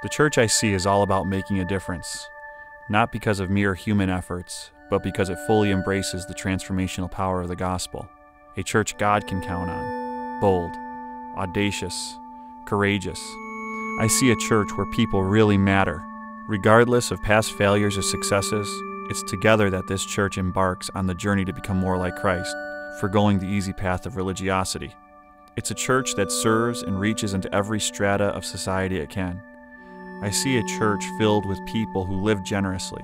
The church I see is all about making a difference, not because of mere human efforts, but because it fully embraces the transformational power of the gospel. A church God can count on, bold, audacious, courageous. I see a church where people really matter. Regardless of past failures or successes, it's together that this church embarks on the journey to become more like Christ, forgoing the easy path of religiosity. It's a church that serves and reaches into every strata of society it can. I see a church filled with people who live generously,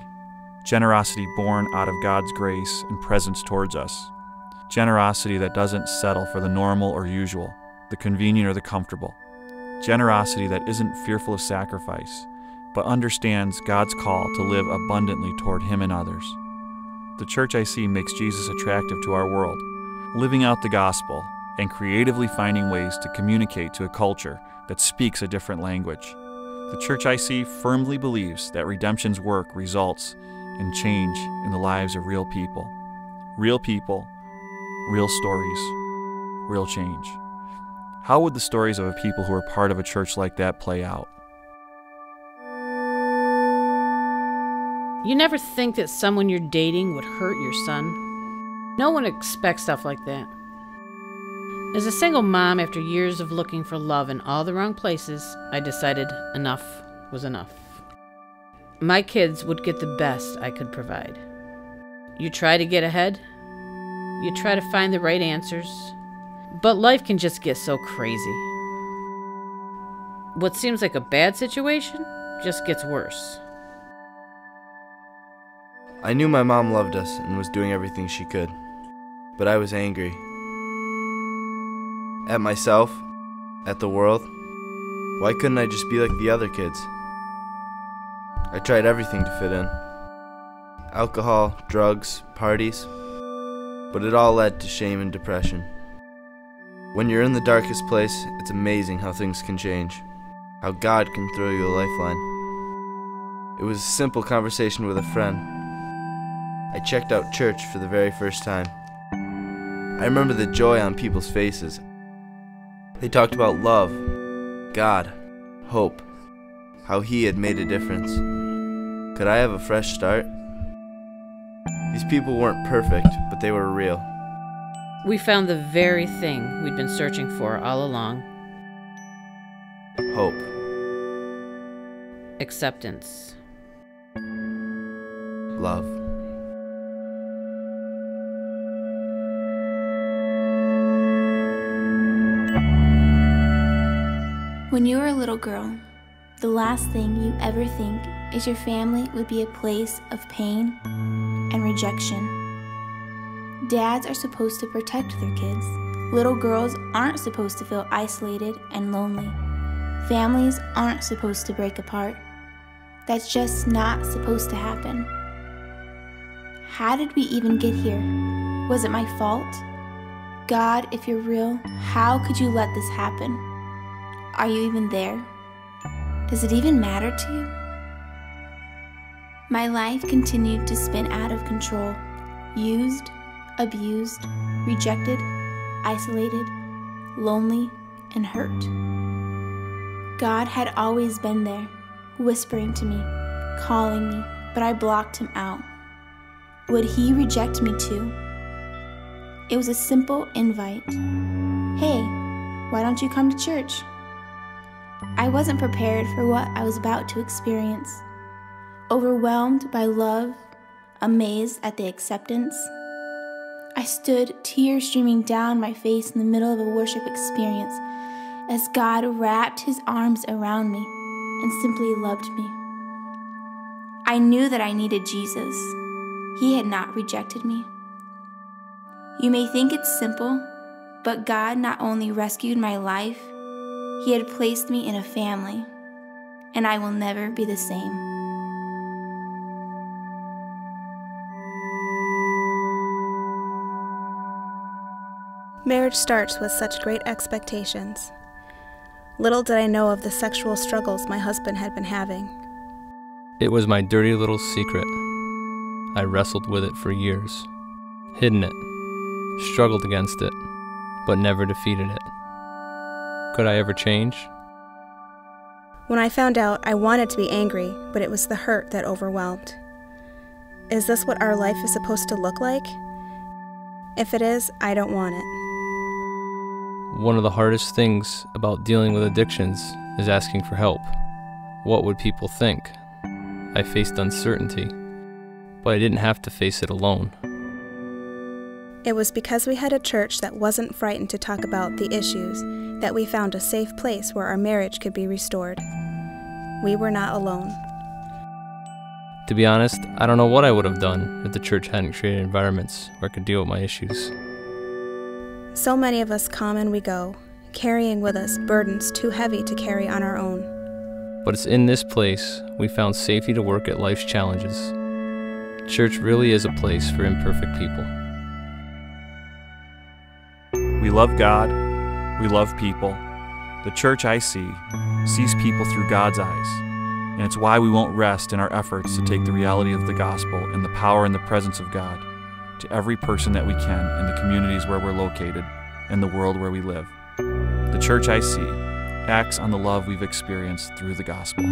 generosity born out of God's grace and presence towards us, generosity that doesn't settle for the normal or usual, the convenient or the comfortable, generosity that isn't fearful of sacrifice, but understands God's call to live abundantly toward Him and others. The church I see makes Jesus attractive to our world, living out the gospel and creatively finding ways to communicate to a culture that speaks a different language. The church I see firmly believes that redemption's work results in change in the lives of real people, real stories, real change. How would the stories of a people who are part of a church like that play out? You never think that someone you're dating would hurt your son. No one expects stuff like that. As a single mom, after years of looking for love in all the wrong places, I decided enough was enough. My kids would get the best I could provide. You try to get ahead, you try to find the right answers, but life can just get so crazy. What seems like a bad situation just gets worse. I knew my mom loved us and was doing everything she could, but I was angry. At myself, at the world. Why couldn't I just be like the other kids? I tried everything to fit in. Alcohol, drugs, parties, but it all led to shame and depression. When you're in the darkest place, it's amazing how things can change, how God can throw you a lifeline. It was a simple conversation with a friend. I checked out church for the very first time. I remember the joy on people's faces. They talked about love, God, hope, how He had made a difference. Could I have a fresh start? These people weren't perfect, but they were real. We found the very thing we'd been searching for all along. Hope. Acceptance. Love. When you were a little girl, the last thing you ever think is your family would be a place of pain and rejection. Dads are supposed to protect their kids. Little girls aren't supposed to feel isolated and lonely. Families aren't supposed to break apart. That's just not supposed to happen. How did we even get here? Was it my fault? God, if you're real, how could you let this happen? Are you even there? Does it even matter to you? My life continued to spin out of control. Used, abused, rejected, isolated, lonely, and hurt. God had always been there, whispering to me, calling me, but I blocked Him out. Would He reject me too? It was a simple invite. Hey, why don't you come to church? I wasn't prepared for what I was about to experience. Overwhelmed by love, amazed at the acceptance, I stood, tears streaming down my face in the middle of a worship experience as God wrapped His arms around me and simply loved me. I knew that I needed Jesus. He had not rejected me. You may think it's simple, but God not only rescued my life, He had placed me in a family, and I will never be the same. Marriage starts with such great expectations. Little did I know of the sexual struggles my husband had been having. It was my dirty little secret. I wrestled with it for years, hidden it, struggled against it, but never defeated it. Could I ever change? When I found out, I wanted to be angry, but it was the hurt that overwhelmed. Is this what our life is supposed to look like? If it is, I don't want it. One of the hardest things about dealing with addictions is asking for help. What would people think? I faced uncertainty, but I didn't have to face it alone. It was because we had a church that wasn't frightened to talk about the issues that we found a safe place where our marriage could be restored. We were not alone. To be honest, I don't know what I would have done if the church hadn't created environments where I could deal with my issues. So many of us come and we go, carrying with us burdens too heavy to carry on our own. But it's in this place we found safety to work at life's challenges. Church really is a place for imperfect people. We love God. We love people. The church I see sees people through God's eyes, and it's why we won't rest in our efforts to take the reality of the gospel and the power and the presence of God to every person that we can in the communities where we're located and the world where we live. The church I see acts on the love we've experienced through the gospel.